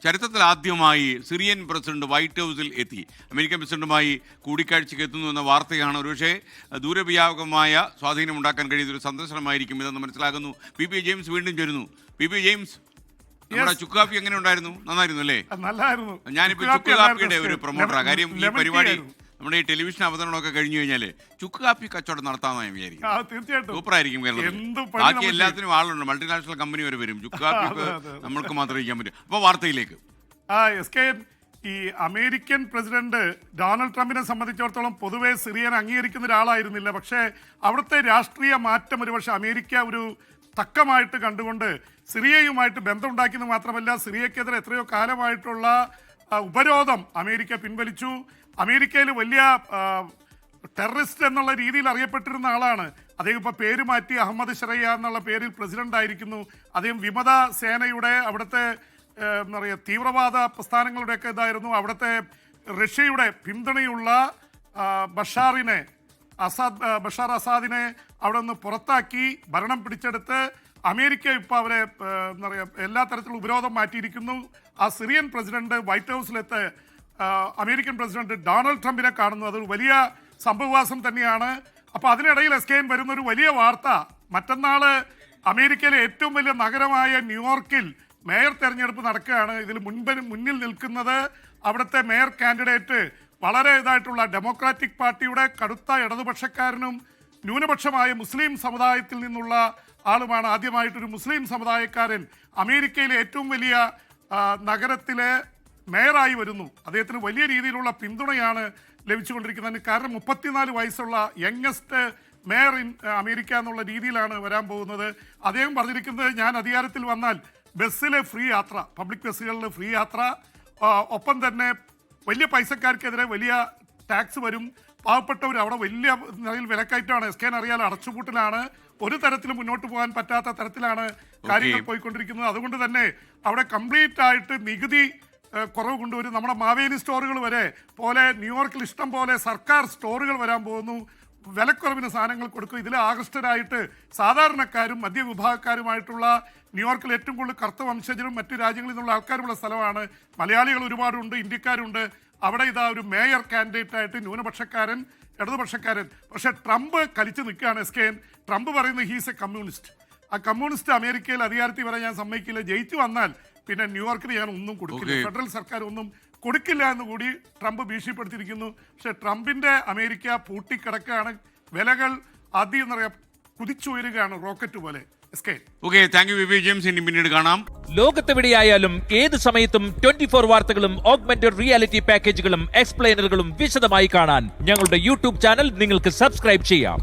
ചരിത്രത്തിൽ ആദ്യമായി Syrian president white ഹൗസിൽ എത്തി. അമേരിക്കൻ പ്രസിഡന്റുമായി കൂടിക്കാഴ്ചയ്ക്ക് എത്തുന്നു എന്ന വാർത്തയാണ്. ഒരുപക്ഷെ ദൂരവ്യാപകമായ സ്വാധീനമുണ്ടാക്കാൻ കഴിയുന്ന ഒരു സന്ദർശനമായിരിക്കും ഇതെന്ന് മനസ്സിലാകുന്നു. പി പി ജെയിംസ് വീണ്ടും ചേരുന്നു. പി പി ജെയിംസ്, നമ്മുടെ ചുക്ക് കാപ്പി എങ്ങനെ ഉണ്ടായിരുന്നു? നന്നായിരുന്നു അല്ലേ? ഞാനിപ്പോ ചുക്ക് കാപ്പിയുടെ ഒരു പ്രൊമോട്ടറാണ്. കാര്യം ഈ പരിപാടി നമ്മുടെ ഈ ടെലിവിഷൻ അവതരണമൊക്കെ കഴിഞ്ഞു കഴിഞ്ഞാൽ ചുക്ക് കാപ്പി കച്ചവടം നടത്താമെന്ന് ഞാൻ വിചാരിക്കും. തീർച്ചയായിട്ടും സൂപ്പറായിരിക്കും കേരളത്തിൽ. ബാക്കി എല്ലാത്തിനും ആളുണ്ട്, മൾട്ടിനാഷണൽ കമ്പനി വരെ വരും. ചുക്ക് കാപ്പി നമ്മൾക്ക് മാത്രമേ ഇരിക്കാൻ പറ്റും. അപ്പോൾ വാർത്തയിലേക്ക്. ഈ അമേരിക്കൻ പ്രസിഡന്റ് ഡൊണാൾഡ് ട്രംപിനെ സംബന്ധിച്ചിടത്തോളം പൊതുവെ സിറിയൻ അംഗീകരിക്കുന്ന ഒരാളായിരുന്നില്ല. പക്ഷേ അവിടുത്തെ രാഷ്ട്രീയ മാറ്റം ഒരുപക്ഷെ അമേരിക്ക ഒരു തക്കമായിട്ട് കണ്ടുകൊണ്ട് സിറിയയുമായിട്ട് ബന്ധമുണ്ടാക്കിയെന്ന് മാത്രമല്ല, സിറിയക്കെതിരെ എത്രയോ കാലമായിട്ടുള്ള ഉപരോധം അമേരിക്ക പിൻവലിച്ചു. അമേരിക്കയിൽ വലിയ ടെററിസ്റ്റ് എന്നുള്ള രീതിയിൽ അറിയപ്പെട്ടിരുന്ന ആളാണ് അദ്ദേഹം. ഇപ്പോൾ പേര് മാറ്റി അഹമ്മദ് ഷറയ്യ എന്നുള്ള പേരിൽ പ്രസിഡന്റ് ആയിരിക്കുന്നു. അദ്ദേഹം വിമത സേനയുടെ അവിടുത്തെ എന്താ പറയുക തീവ്രവാദ പ്രസ്ഥാനങ്ങളുടെയൊക്കെ ഇതായിരുന്നു. അവിടുത്തെ റഷ്യയുടെ പിന്തുണയുള്ള ബഷാർ അസാദിനെ അവിടെ നിന്ന് പുറത്താക്കി ഭരണം പിടിച്ചെടുത്ത് അമേരിക്ക ഇപ്പോൾ അവരെ എന്താ പറയുക എല്ലാ തരത്തിലുള്ള ഉപരോധം മാറ്റിയിരിക്കുന്നു. ആ സിറിയൻ പ്രസിഡന്റ് വൈറ്റ് ഹൗസിലെത്ത് അമേരിക്കൻ പ്രസിഡന്റ് ഡൊണാൾഡ് ട്രംപിനെ കാണുന്നു. അതൊരു വലിയ സംഭവവാസം തന്നെയാണ്. അപ്പോൾ അതിനിടയിൽ എസ്കെയിൻ വരുന്നൊരു വലിയ വാർത്ത, മറ്റന്നാൾ അമേരിക്കയിലെ ഏറ്റവും വലിയ നഗരമായ ന്യൂയോർക്കിൽ മേയർ തെരഞ്ഞെടുപ്പ് നടക്കുകയാണ്. ഇതിൽ മുന്നിൽ നിൽക്കുന്നത് അവിടുത്തെ മേയർ കാൻഡിഡേറ്റ് വളരെ ഇതായിട്ടുള്ള ഡെമോക്രാറ്റിക് പാർട്ടിയുടെ കടുത്ത ഇടതുപക്ഷക്കാരനും ന്യൂനപക്ഷമായ മുസ്ലിം സമുദായത്തിൽ നിന്നുള്ള ആളുമാണ്. ആദ്യമായിട്ടൊരു മുസ്ലിം സമുദായക്കാരൻ അമേരിക്കയിലെ ഏറ്റവും വലിയ നഗരത്തിലെ മേയറായി വരുന്നു. അദ്ദേഹത്തിന് വലിയ രീതിയിലുള്ള പിന്തുണയാണ് ലഭിച്ചുകൊണ്ടിരിക്കുന്നത്. കാരണം 34 വയസ്സുള്ള യങ്ങസ്റ്റ് മേയർ ഇൻ അമേരിക്ക എന്നുള്ള രീതിയിലാണ് വരാൻ പോകുന്നത്. അദ്ദേഹം പറഞ്ഞിരിക്കുന്നത്, ഞാൻ അധികാരത്തിൽ വന്നാൽ ബസ്സിലെ ഫ്രീ യാത്ര, പബ്ലിക് ബസ്സുകളിൽ ഫ്രീ യാത്ര, ഒപ്പം തന്നെ വലിയ പൈസക്കാർക്കെതിരെ വലിയ ടാക്സ് വരും, പാവപ്പെട്ടവർ അവിടെ വലിയ നിലയിൽ വിലക്കയറ്റമാണ്. എസ്കേൻ അറിയാലോ, അടച്ചുപൂട്ടലാണ്, ഒരു തരത്തിലും മുന്നോട്ട് പോകാൻ പറ്റാത്ത തരത്തിലാണ് കാര്യങ്ങൾ പോയിക്കൊണ്ടിരിക്കുന്നത്. അതുകൊണ്ട് തന്നെ അവിടെ കംപ്ലീറ്റ് ആയിട്ട് നികുതി കുറവ് കൊണ്ടുവരും. നമ്മുടെ മാവേലി സ്റ്റോറുകൾ വരെ പോലെ ന്യൂയോർക്കിൽ ഇഷ്ടം പോലെ സർക്കാർ സ്റ്റോറുകൾ വരാൻ പോകുന്നു. വിലക്കുറവിന് സാധനങ്ങൾ കൊടുക്കും. ഇതിൽ ആകൃഷ്ടരായിട്ട് സാധാരണക്കാരും മധ്യവിഭാഗക്കാരുമായിട്ടുള്ള ന്യൂയോർക്കിൽ ഏറ്റവും കൂടുതൽ കറുത്ത വംശജരും മറ്റു രാജ്യങ്ങളിൽ നിന്നുള്ള ആൾക്കാരുള്ള സ്ഥലമാണ്. മലയാളികൾ ഒരുപാടുണ്ട്, ഇന്ത്യക്കാരുണ്ട്. അവിടെ ഇതാ ഒരു മേയർ കാൻഡിഡേറ്റ് ആയിട്ട് ന്യൂനപക്ഷക്കാരൻ, ഇടതുപക്ഷക്കാരൻ. പക്ഷെ ട്രംപ് കളിച്ചു നിൽക്കുകയാണ്. എസ്കേൻ ട്രംപ് പറയുന്നത് ഹീസ് എ കമ്മ്യൂണിസ്റ്റ്. ആ കമ്മ്യൂണിസ്റ്റ് അമേരിക്കയിൽ അധികാരത്തിൽ വരാൻ ഞാൻ സമ്മതിക്കില്ല. ജയിച്ചു വന്നാൽ പിന്നെ ന്യൂയോർക്കിൽ ഞാൻ ഒന്നും കൊടുക്കില്ല, ഫെഡറൽ സർക്കാർ ഒന്നും കൊടുക്കില്ല എന്ന് കൂടി ട്രംപ് ഭീഷണിപ്പെടുത്തിയിരിക്കുന്നു. പക്ഷെ ട്രംപിന്റെ അമേരിക്ക പൂട്ടിക്കിടക്കുകയാണ്. വിലകൾ ആദ്യം എന്താ പറയുക കുതിച്ചുയരുകയാണ് റോക്കറ്റ് പോലെ. പിന്നീട് കാണാം. ലോകത്തെവിടെയായാലും ഏത് സമയത്തും 24 വാർത്തകളും ഓഗ്മെന്റഡ് റിയാലിറ്റി പാക്കേജുകളും എക്സ്പ്ലെയിനറുകളും വിശദമായി കാണാൻ ഞങ്ങളുടെ യൂട്യൂബ് ചാനൽ നിങ്ങൾക്ക് സബ്സ്ക്രൈബ് ചെയ്യാം.